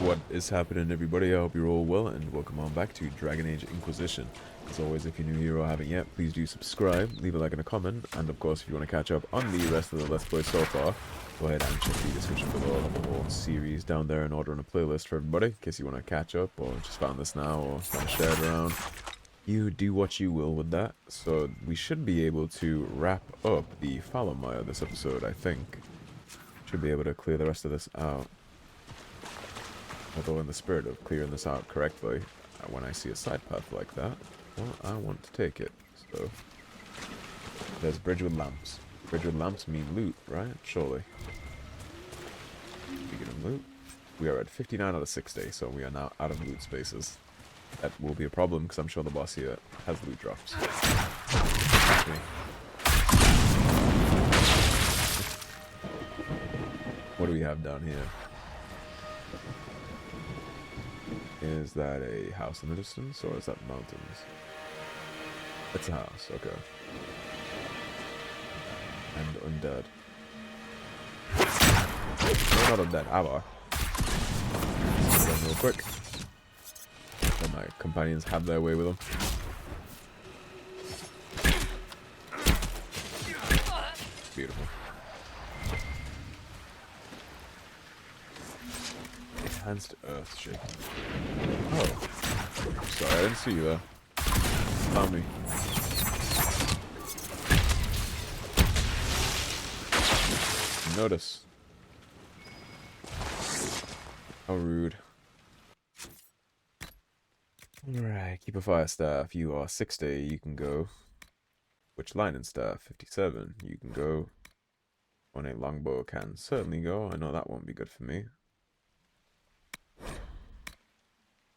What is happening, everybody? I hope you're all well, and welcome on back to Dragon Age Inquisition. As always, if you're new here or haven't yet, please do subscribe, leave a like and a comment, and of course, if you want to catch up on the rest of the Let's Play so far, go ahead and check the description below. The whole series down there in order on a playlist for everybody, in case you want to catch up, or just found this now, or want to share it around. You do what you will with that. So, we should be able to wrap up the Fallow Mire this episode, I think. Should be able to clear the rest of this out. Although in the spirit of clearing this out correctly, when I see a side path like that, well, I want to take it. So, there's bridge with lamps. Bridge with lamps mean loot, right? Surely. Speaking of loot, we are at 59 out of 60, so we are now out of loot spaces. That will be a problem, because I'm sure the boss here has loot drops. What do we have down here? Is that a house in the distance, or is that mountains? It's a house, okay. And undead. No, not undead, Avvar. Real quick. Let my companions have their way with them. Beautiful. Enhanced earth shaking. Oh. Sorry, I didn't see you there. Found me. Notice. How rude. Alright, keep a fire staff. You are 60, you can go. Which lightning staff? 57, you can go. On a longbow can certainly go. I know that won't be good for me.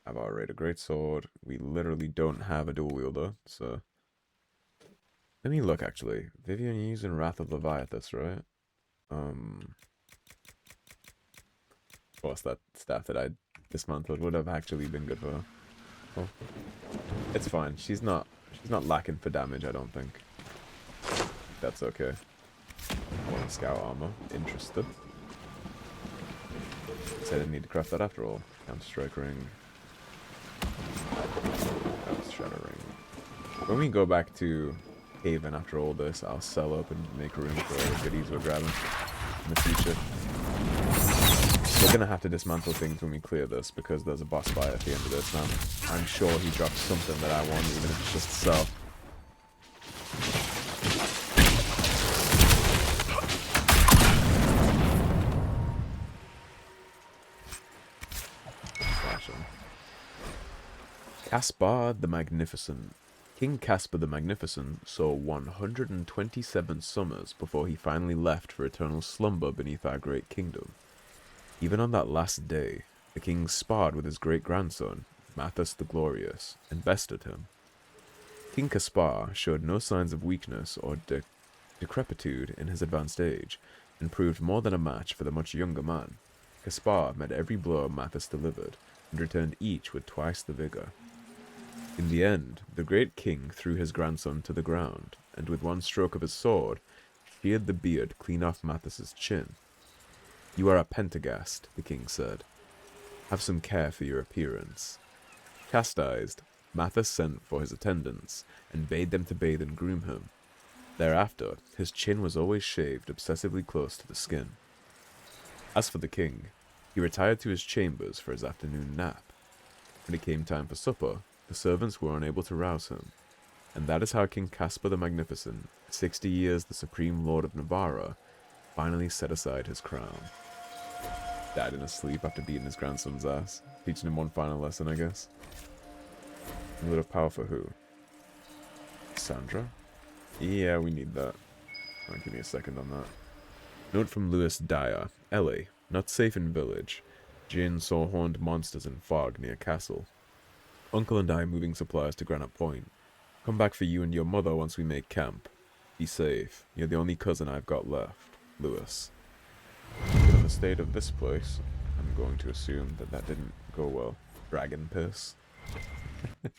I've already a greatsword. We literally don't have a dual wielder, so let me look actually. Vivian, you're using Wrath of Leviathus, right? Of course that staff that I dismantled would have actually been good for her. Oh. It's fine. She's not lacking for damage, I don't think. That's okay. One scout armor. Interested. Guess I didn't need to craft that after all. Counter-strike ring. Shattering. When we go back to Haven after all this, I'll sell up and make room for all the goodies we're grabbing in the future. We're gonna have to dismantle things when we clear this because there's a boss fight at the end of this now. I'm sure he drops something that I want, even if it's just sell. Caspar the Magnificent. King Caspar the Magnificent saw 127 summers before he finally left for eternal slumber beneath our great kingdom. Even on that last day, the king sparred with his great-grandson, Mathas the Glorious, and bested him. King Caspar showed no signs of weakness or decrepitude in his advanced age, and proved more than a match for the much younger man. Caspar met every blow Mathas delivered, and returned each with twice the vigor. In the end, the great king threw his grandson to the ground, and with one stroke of his sword, sheared the beard clean off Mathas's chin. "You are a Pentagast," the king said. "Have some care for your appearance." Chastised, Mathas sent for his attendants, and bade them to bathe and groom him. Thereafter, his chin was always shaved obsessively close to the skin. As for the king, he retired to his chambers for his afternoon nap. When it came time for supper, the servants were unable to rouse him, and that is how King Caspar the Magnificent, 60 years the supreme lord of Navarra, finally set aside his crown. Died in his sleep after beating his grandson's ass, teaching him one final lesson, I guess. A little power for who? Sandra? Yeah, we need that. Give me a second on that. Note from Lewis Dyer. Ellie, not safe in village. Jin saw horned monsters in fog near castle. Uncle and I moving supplies to Granite Point. Come back for you and your mother once we make camp. Be safe. You're the only cousin I've got left. Lewis. Given the state of this place, I'm going to assume that that didn't go well. Dragon piss. I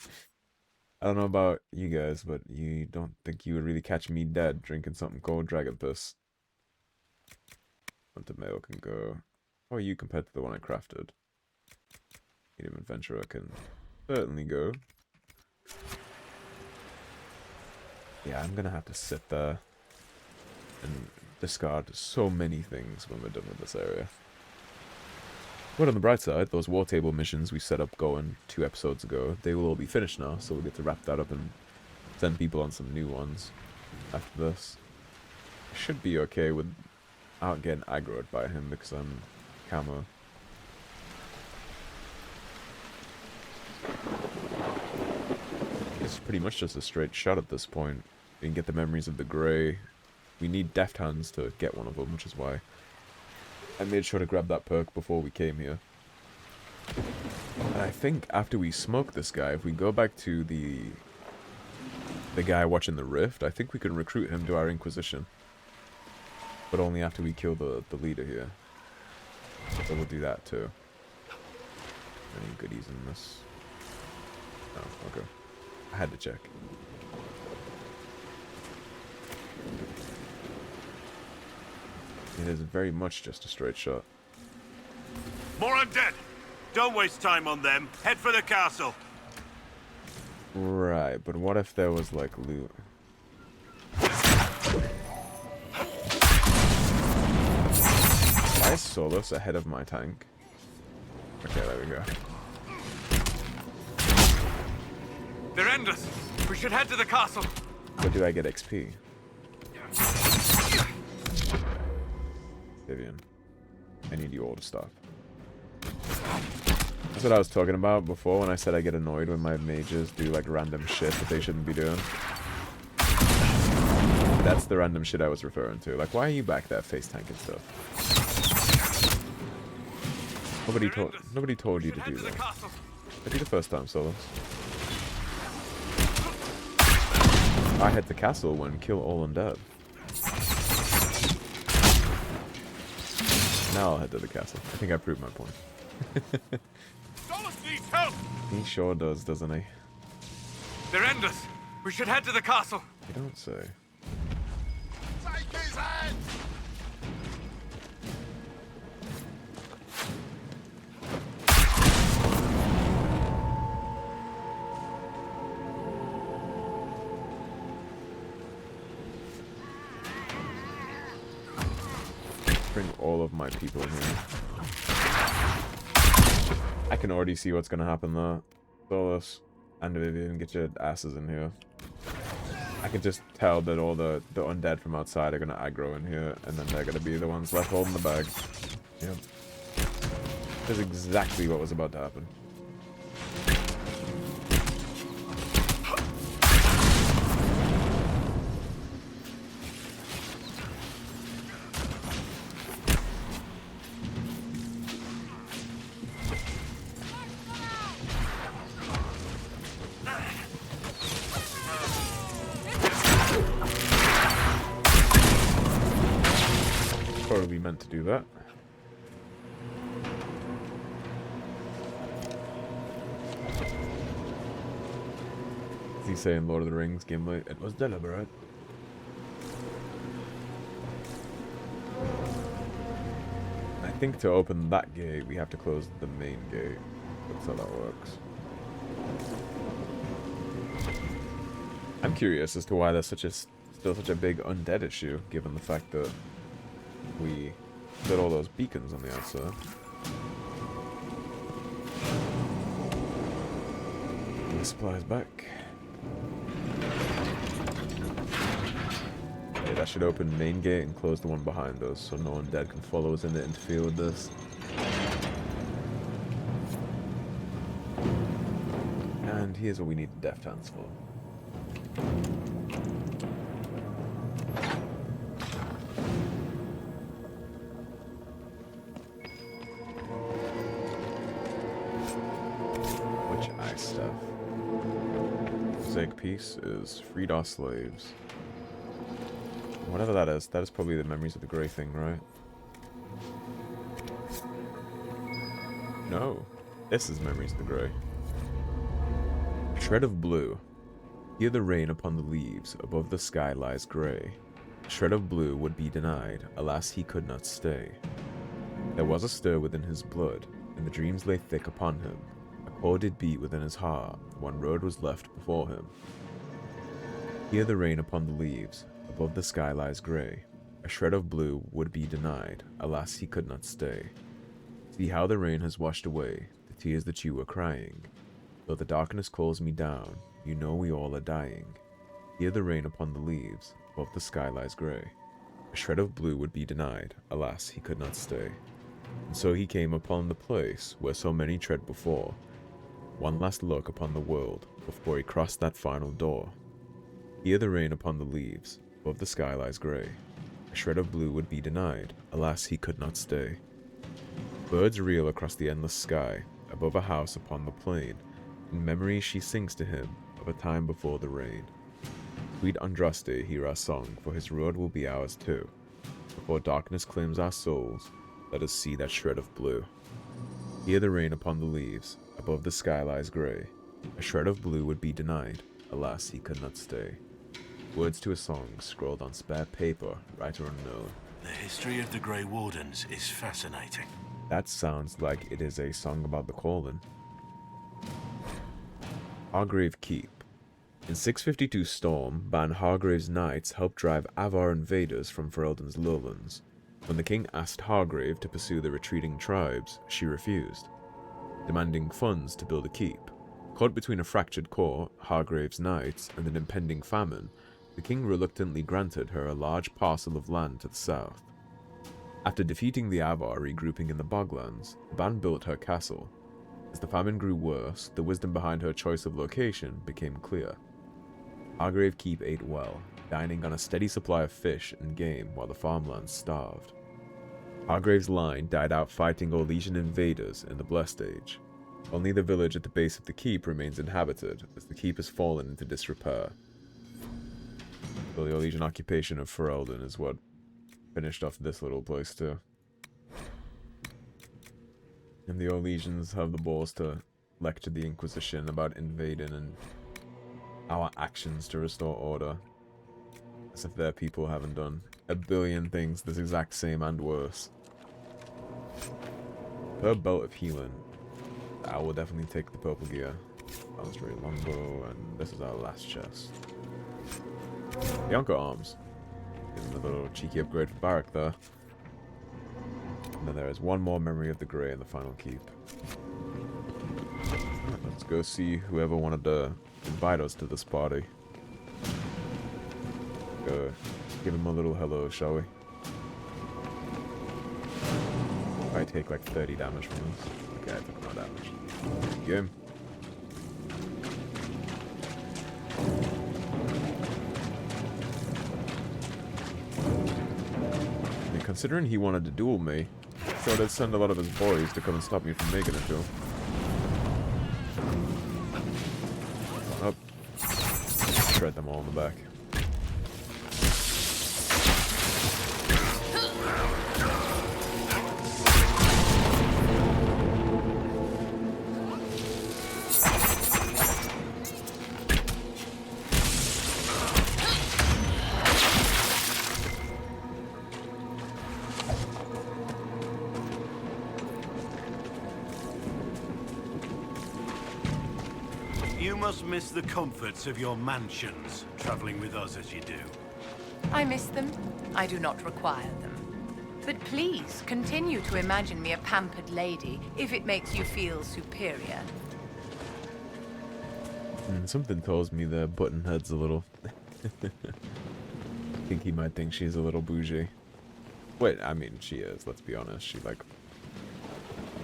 don't know about you guys, but you don't think you would really catch me dead drinking something called dragon piss. Hunter mail can go. How are you compared to the one I crafted? Native adventurer can certainly go. Yeah, I'm gonna have to sit there and discard so many things when we're done with this area. But on the bright side, those war table missions we set up going 2 episodes ago, they will all be finished now, so we'll get to wrap that up and send people on some new ones after this. I should be okay without getting aggroed by him because I'm camo. It's pretty much just a straight shot at this point. We can get the memories of the Grey. We need deft hands to get one of them, which is why I made sure to grab that perk before we came here. And I think after we smoke this guy, if we go back to the guy watching the rift, I think we can recruit him to our Inquisition. But only after we kill the leader here. So we'll do that too. Any goodies in this? Oh, okay. I had to check. It is very much just a straight shot. More undead! Don't waste time on them. Head for the castle. Right, but what if there was like loot? Why is Solus ahead of my tank? Okay, there we go. They're endless. We should head to the castle. But do I get XP? Vivian, I need you all to stop. That's what I was talking about before when I said I get annoyed when my mages do like random shit that they shouldn't be doing. That's the random shit I was referring to. Like, why are you back there face tanking stuff? Nobody told you to do that. That'd be the first time, Solus. I head to castle when kill all undead. Now I'll head to the castle. I think I proved my point. Solus needs help! He sure does, doesn't he? They're endless. We should head to the castle. You don't say. Take his hand! Bring all of my people here. I can already see what's gonna happen there. Solus and Vivian, get your asses in here. I can just tell that all the undead from outside are gonna aggro in here, and then they're gonna be the ones left holding the bag. Yep. That's exactly what was about to happen. Totally meant to do that. Is he saying Lord of the Rings, Gimli? It was deliberate. I think to open that gate, we have to close the main gate. That's how that works. I'm curious as to why there's still such a big undead issue, given the fact that we lit all those beacons on the outside. And the supplies back. Okay, that should open main gate and close the one behind us, so no undead can follow us in to interfere with this. And here's what we need the deft hands for. Mosaic piece is freed our slaves. Whatever that is probably the memories of the Grey thing, right? No, this is memories of the Grey. Shred of blue. Hear the rain upon the leaves, above the sky lies grey. Shred of blue would be denied, alas he could not stay. There was a stir within his blood, and the dreams lay thick upon him. Korth did beat within his heart. One road was left before him. Hear the rain upon the leaves. Above the sky lies grey. A shred of blue would be denied. Alas, he could not stay. See how the rain has washed away the tears that you were crying. Though the darkness calls me down, you know we all are dying. Hear the rain upon the leaves. Above the sky lies grey. A shred of blue would be denied. Alas, he could not stay. And so he came upon the place where so many tread before. One last look upon the world before he crossed that final door. Hear the rain upon the leaves. Above the sky lies grey. A shred of blue would be denied. Alas, he could not stay. Birds reel across the endless sky. Above a house upon the plain. In memory she sings to him of a time before the rain. Sweet Andraste, hear our song, for his road will be ours too. Before darkness claims our souls, let us see that shred of blue. Hear the rain upon the leaves. Above the sky lies grey. A shred of blue would be denied. Alas, he could not stay. Words to a song scrawled on spare paper, writer unknown. The history of the Grey Wardens is fascinating. That sounds like it is a song about the Calling. Hargrave Keep. In 652 Storm, Ban Hargrave's knights helped drive Avvar invaders from Ferelden's lowlands. When the king asked Hargrave to pursue the retreating tribes, she refused, demanding funds to build a keep. Caught between a fractured court, Hargrave's knights, and an impending famine, the king reluctantly granted her a large parcel of land to the south. After defeating the Avvar regrouping in the Boglands, Ban built her castle. As the famine grew worse, the wisdom behind her choice of location became clear. Hargrave Keep ate well, dining on a steady supply of fish and game while the farmlands starved. Hargrave's line died out fighting Orlesian invaders in the Blessed Age. Only the village at the base of the keep remains inhabited, as the keep has fallen into disrepair. So the Orlesian occupation of Ferelden is what finished off this little place too. And the Orlesians have the balls to lecture the Inquisition about invading and our actions to restore order. As if their people haven't done a billion things this exact same and worse. Per belt of healing. I will definitely take the purple gear. Balustrade longbow, and this is our last chest. Yonka arms. Give them a little cheeky upgrade for Barak there. And then there is one more memory of the Grey in the final keep. Let's go see whoever wanted to invite us to this party. Go give him a little hello, shall we? I take like 30 damage from this. Okay, I took no damage. Game. I mean, considering he wanted to duel me, so let's send a lot of his boys to come and stop me from making it to him. Up. Shred them all in the back. You must miss the comforts of your mansions, traveling with us as you do. I miss them. I do not require them. But please, continue to imagine me a pampered lady, if it makes you feel superior. Something tells me they're button heads a little. I think he might think she's a little bougie. Wait, I mean, she is, let's be honest. She, like...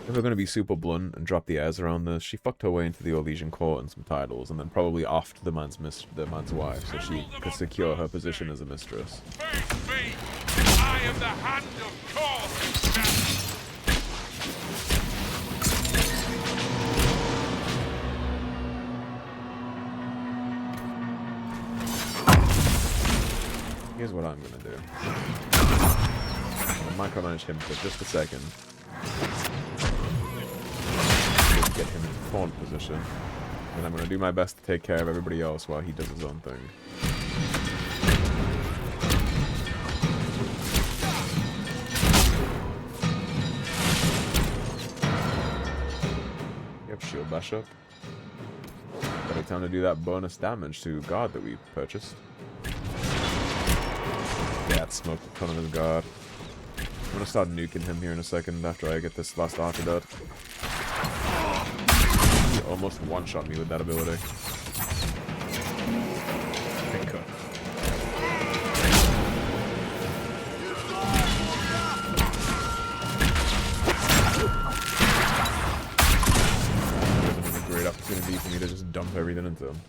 If we're gonna be super blunt and drop the airs around this, she fucked her way into the Orlesian court and some titles, and then probably offed the man's wife, so she could secure her position as a mistress. Face me! I am the Hand of Korth! Here's what I'm gonna do. I'm gonna micromanage him for just a second. Get him in pawn position, and I'm going to do my best to take care of everybody else while he does his own thing. Yep. shield bash up. Better time to do that bonus damage to guard that we purchased. Yeah, it smoked a ton of his guard. I'm gonna start nuking him here in a second after I get this last archer dead. He almost one-shot me with that ability. Okay, cook. This is a great opportunity for me to just dump everything into him.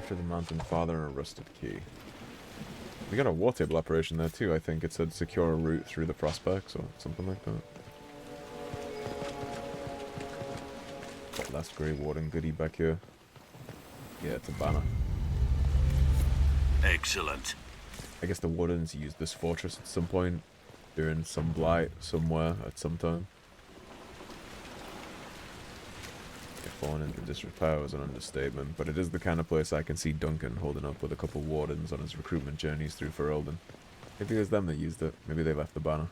The Mountain Father and a rusted key. We got a war table operation there too, I think. It said secure a route through the prospects or something like that. Got last Grey Warden goodie back here. Yeah, it's a banner. Excellent. I guess the Wardens used this fortress at some point during some blight somewhere at some time. Fallen into disrepair was an understatement, but it is the kind of place I can see Duncan holding up with a couple wardens on his recruitment journeys through Ferelden. Maybe it was them that used it. Maybe they left the banner.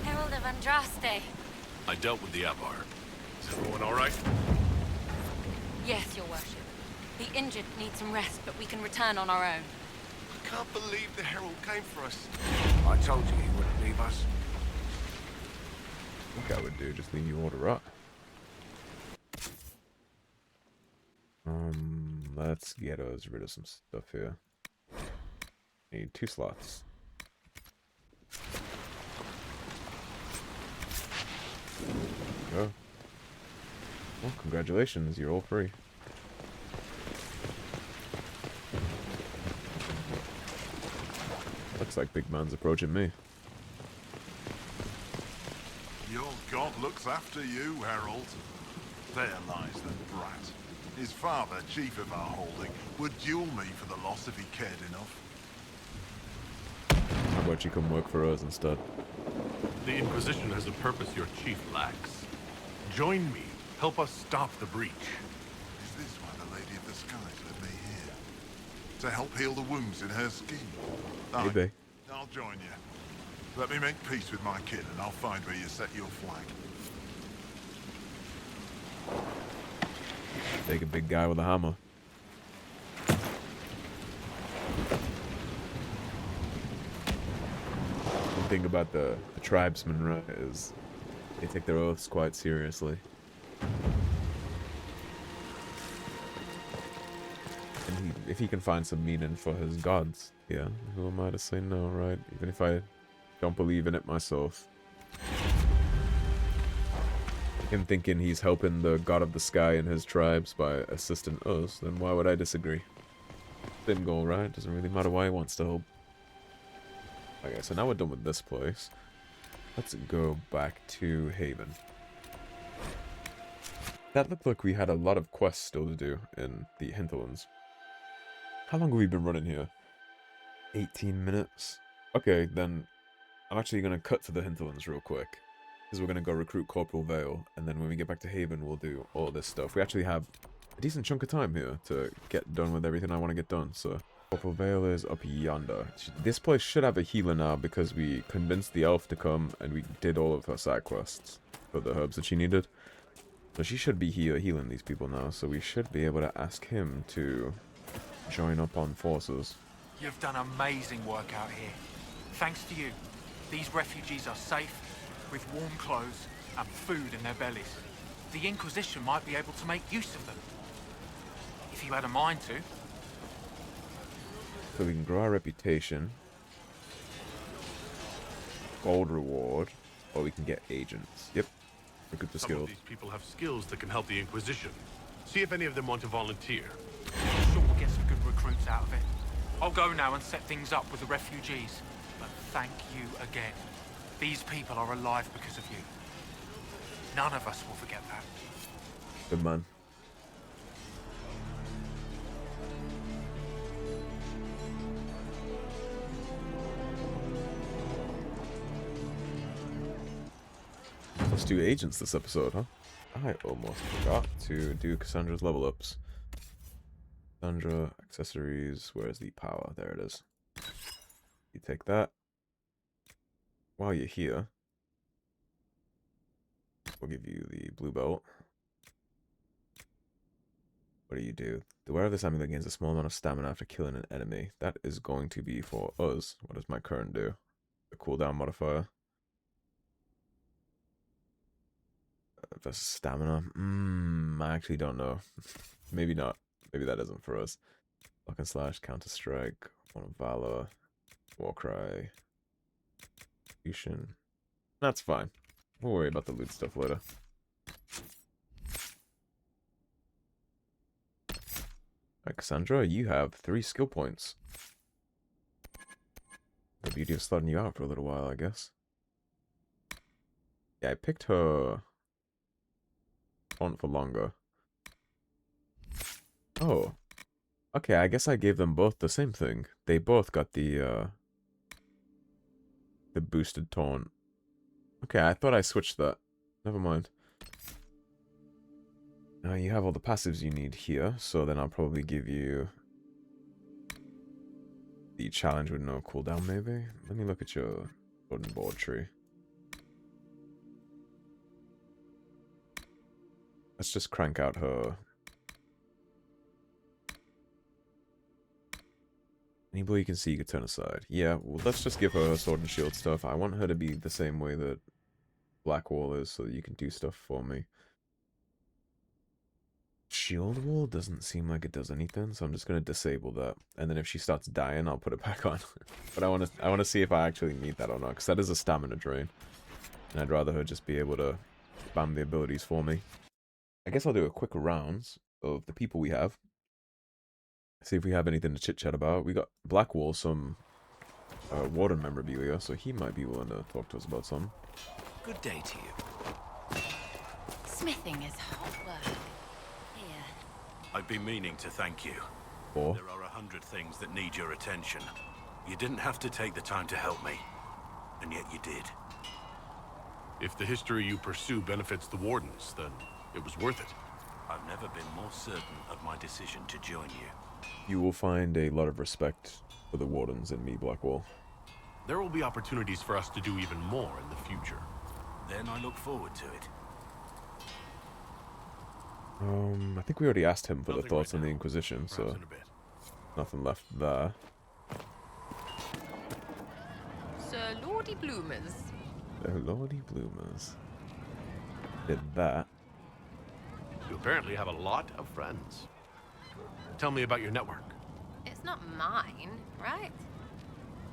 Herald of Andraste. I dealt with the Avvar. Is everyone alright? Yes, your worship. The injured need some rest, but we can return on our own. I can't believe the Herald came for us. I told you he wouldn't leave us. I think I would do, just leave you all to rot. Let's get us rid of some stuff here. Need 2 slots. Go. Well, congratulations, you're all free. Looks like Big Man's approaching me. Your god looks after you, Herald. There lies the brat. His father, chief of our holding, would duel me for the loss if he cared enough. How about you come work for us instead? The Inquisition has a purpose your chief lacks. Join me. Help us stop the breach. Is this why the Lady of the Skies led me here? To help heal the wounds in her scheme? Aye, Maybe. I'll join you. Let me make peace with my kin and I'll find where you set your flag. Take a big guy with a hammer. One thing about the tribesmen, right, is they take their oaths quite seriously. And if he can find some meaning for his gods, yeah, who am I to say no, right? Even if I don't believe in it myself. Him thinking he's helping the god of the sky and his tribes by assisting us, then why would I disagree? Same goal, right? Doesn't really matter why he wants to help. Okay, so now we're done with this place. Let's go back to Haven. That looked like we had a lot of quests still to do in the hinterlands. How long have we been running here? 18 minutes? Okay, then I'm actually going to cut to the hinterlands real quick. Because we're going to go recruit Corporal Vale, and then when we get back to Haven, we'll do all this stuff. We actually have a decent chunk of time here to get done with everything I want to get done, so... Corporal Vale is up yonder. This place should have a healer now, because we convinced the elf to come, and we did all of her side quests for the herbs that she needed. So she should be here healing these people now, so we should be able to ask him to join up on forces. You've done amazing work out here. Thanks to you, these refugees are safe, with warm clothes and food in their bellies. The Inquisition might be able to make use of them. If you had a mind to. So we can grow our reputation, gold reward, or we can get agents. Yep, we're good for Some skills. of these people have skills that can help the Inquisition. See if any of them want to volunteer. I'm sure we'll get some good recruits out of it. I'll go now and set things up with the refugees. But thank you again. These people are alive because of you. None of us will forget that. Good man. Let's do agents this episode, huh? I almost forgot to do Cassandra's level ups. Cassandra, accessories, where's the power? There it is. You take that. While you're here, we'll give you the blue belt. What do you do? The wearer of this amulet gains a small amount of stamina after killing an enemy. That is going to be for us. What does my current do? The cooldown modifier. Versus stamina. I actually don't know. Maybe not. Maybe that isn't for us. Lock and slash, counter strike, one of valor, warcry, fusion. That's fine. We'll worry about the loot stuff later. Alright, Cassandra, you have 3 skill points. The beauty of slotting you out for a little while, I guess. Yeah, I picked her on for longer. Oh. Okay, I guess I gave them both the same thing. They both got the boosted taunt. Okay, I thought I switched that. Never mind. Now you have all the passives you need here, so then I'll probably give you the challenge with no cooldown, maybe? Let me look at your wooden board tree. Let's just crank out her... Any blow you can see, you can turn aside. Yeah, well, let's just give her sword and shield stuff. I want her to be the same way that Blackwall is, so that you can do stuff for me. Shield wall doesn't seem like it does anything, so I'm just gonna disable that. And then if she starts dying, I'll put it back on. But I wanna see if I actually need that or not, because that is a stamina drain. And I'd rather her just be able to spam the abilities for me. I guess I'll do a quick rounds of the people we have. See if we have anything to chit-chat about. We got Blackwall, some Warden memorabilia, so he might be willing to talk to us about something. Good day to you. Smithing is hot work. Here. I've been meaning to thank you. Or There are 100 things that need your attention. You didn't have to take the time to help me, and yet you did. If the history you pursue benefits the Wardens, then it was worth it. I've never been more certain of my decision to join you. you will find a lot of respect for the Wardens in me, Blackwall. There will be opportunities for us to do even more in the future. Then I look forward to it. I think we already asked him for the Nothing thoughts right on the now. Inquisition, Perhaps so in a bit. nothing left there. Sir Lordy Bloomers. Oh, Lordy Bloomers. Did that. You apparently have a lot of friends. Tell me about your network. It's not mine, right?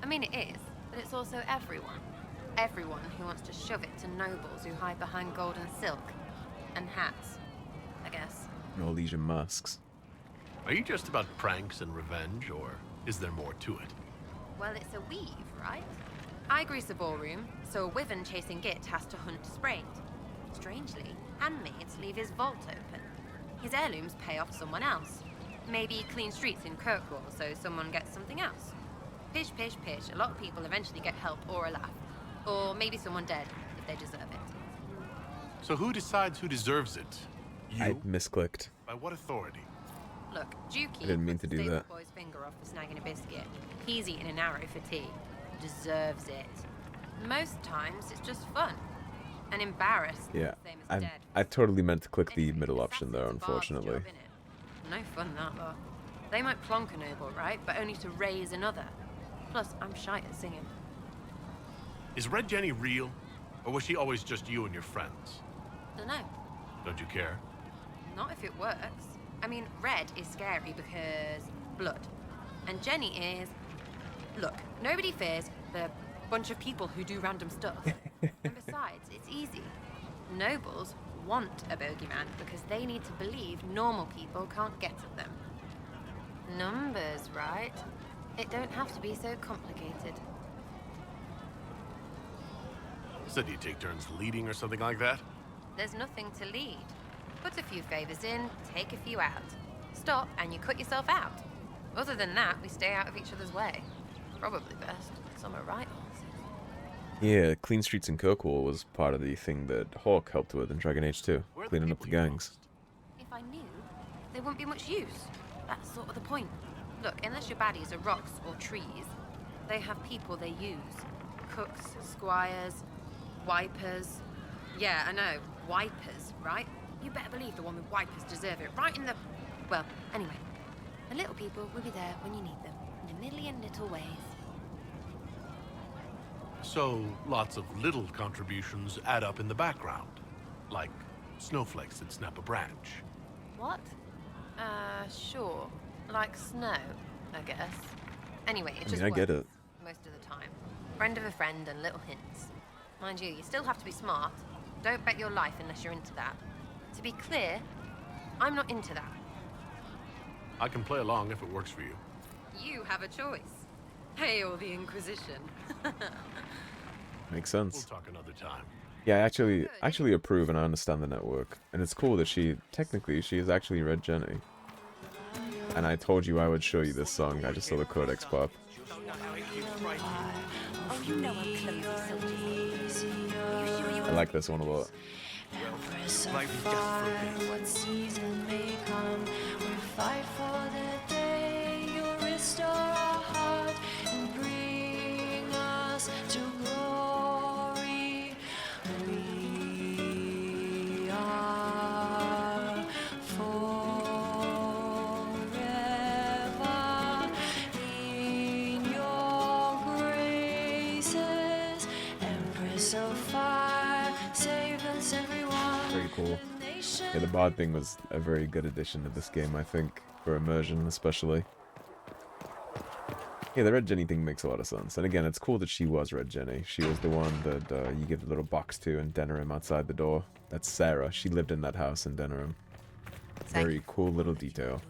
I mean, it is, but it's also everyone. Everyone who wants to shove it to nobles who hide behind gold and silk. And hats, I guess. Norwegian masks. Are you just about pranks and revenge, or is there more to it? Well, it's a weave, right? I grease a ballroom, so a wyvern chasing Git has to hunt sprained. Strangely, handmaids leave his vault open. His heirlooms pay off someone else. Maybe clean streets in Kirkwall so someone gets something else. Pish, pish, pish. A lot of people eventually get help or a laugh. Or maybe someone dead, if they deserve it. So who decides who deserves it? You? I misclicked. By what authority? Look, Dukey I didn't mean puts to the do stable that. boy's finger off for snagging a biscuit. He's eating an arrow for tea. Deserves it. Most times, it's just fun. And embarrassed. Yeah, Same as dead. I totally meant to click the Anyway, middle option there, assassin's a barb's unfortunately. job, innit? No fun, that lot. They might plonk a noble, right? But only to raise another. Plus, I'm shy at singing. Is Red Jenny real? Or was she always just you and your friends? Dunno. Don't you care? Not if it works. I mean, Red is scary because blood. And Jenny is... Look, nobody fears the bunch of people who do random stuff. And besides, it's easy. Nobles want a bogeyman because they need to believe normal people can't get at them. Numbers, right? It don't have to be so complicated. Said you take turns leading or something like that? There's nothing to lead. Put a few favors in, take a few out. Stop and you cut yourself out. Other than that, we stay out of each other's way. Probably best. Some are right horses. Yeah, clean streets in Kirkwall was part of the thing that Hawk helped with in Dragon Age 2, Where are cleaning up the people you gangs. lost? If I knew, there wouldn't be much use. That's sort of the point. Look, unless your baddies are rocks or trees, They have people they use. Cooks, squires, wipers. Yeah, I know. Wipers, right? You better believe the one with wipers deserve it. Right in the... Well, anyway. The little people will be there when you need them. In a million little ways. So, lots of little contributions add up in the background. Like snowflakes that snap a branch. What? Sure. Like snow, I guess. Anyway, it just I get works it. most of the time. Friend of a friend and little hints. Mind you still have to be smart. Don't bet your life unless you're into that. To be clear, I'm not into that. I can play along if it works for you. You have a choice. Hail the Inquisition. Makes We'll sense. talk another time. Yeah, I actually approve and I understand the network. And it's cool that she is actually Red Jenny. And I told you I would show you this song. I just saw the codex pop. Oh, you know I'm clumsy, soldiers. Are you sure you I like this one a lot. What season may come, we fight for the day you restore our heart and bring us to glory. We are forever in your graces, Empress of fire, save us everyone. Very cool. Yeah, the bard thing was a very good addition to this game, I think, for immersion especially. Yeah, the Red Jenny thing makes a lot of sense. And again, it's cool that she was Red Jenny. She was the one that you give the little box to in Denerim outside the door. That's Sarah. She lived in that house in Denerim. Very cool little detail.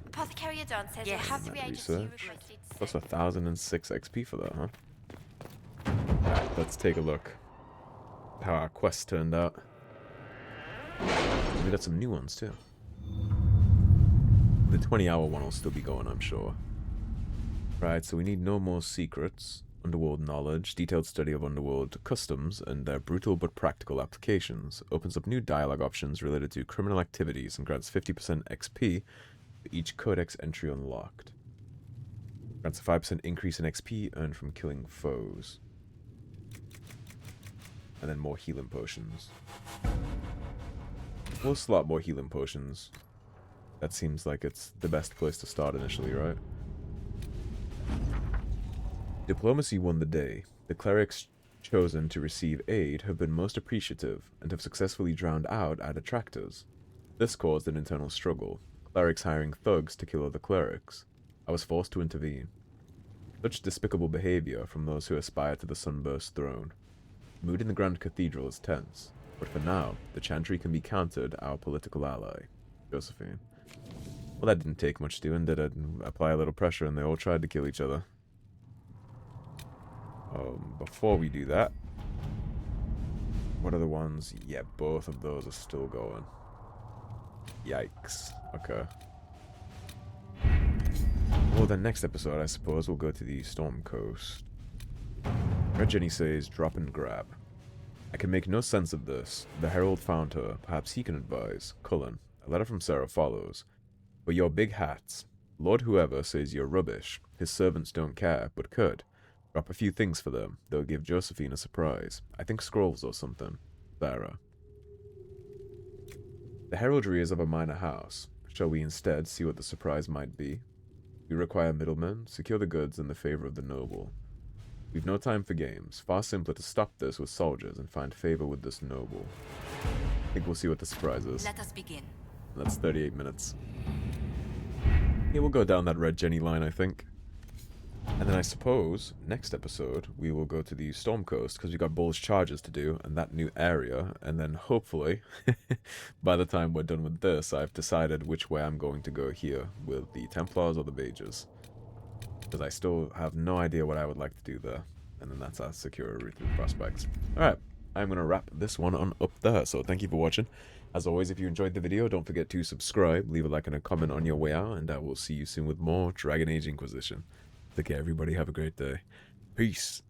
Apothecary Adon says Yes. you have to be That agency research. requested. Plus 1006 XP for that, huh? Alright, let's take a look. How our quest turned out. We got some new ones too. The 20-hour one will still be going, I'm sure. Right, so we need no more secrets, underworld knowledge, detailed study of underworld customs, and their brutal but practical applications. Opens up new dialogue options related to criminal activities and grants 50% XP for each codex entry unlocked. Grants a 5% increase in XP earned from killing foes. And then more healing potions. We'll slot more healing potions. That seems like it's the best place to start initially, right? Diplomacy won the day. The clerics chosen to receive aid have been most appreciative and have successfully drowned out our detractors. This caused an internal struggle, clerics hiring thugs to kill other clerics. I was forced to intervene. Such despicable behavior from those who aspire to the Sunburst throne. Mood in the Grand Cathedral is tense, but for now, the Chantry can be countered our political ally, Josephine. Well, that didn't take much doing, did it? Apply a little pressure and they all tried to kill each other. Before we do that, what are the ones? Yeah, both of those are still going. Yikes. Okay. Well, then next episode, I suppose, we'll go to the Storm Coast. Red Jenny says, drop and grab. I can make no sense of this. The Herald found her. Perhaps he can advise. Cullen. A letter from Sarah follows. But your big hats. Lord whoever says you're rubbish. His servants don't care, but could. Drop a few things for them. They'll give Josephine a surprise. I think scrolls or something. Sarah. The heraldry is of a minor house. Shall we instead see what the surprise might be? We require middlemen, secure the goods in the favor of the noble. We've no time for games. Far simpler to stop this with soldiers and find favor with this noble. I think we'll see what the surprise is. Let us begin. That's 38 minutes. Yeah, we'll go down that Red Jenny line, I think. And then I suppose, next episode, we will go to the Storm Coast, because we got Bull's Charges to do, and that new area, and then hopefully, by the time we're done with this, I've decided which way I'm going to go here, with the Templars or the Mages. Because I still have no idea what I would like to do there. And then that's our secure route through prospects. Alright, I'm going to wrap this one on up there, so thank you for watching. As always, if you enjoyed the video, don't forget to subscribe, leave a like and a comment on your way out, and I will see you soon with more Dragon Age Inquisition. Take care, everybody. Have a great day. Peace.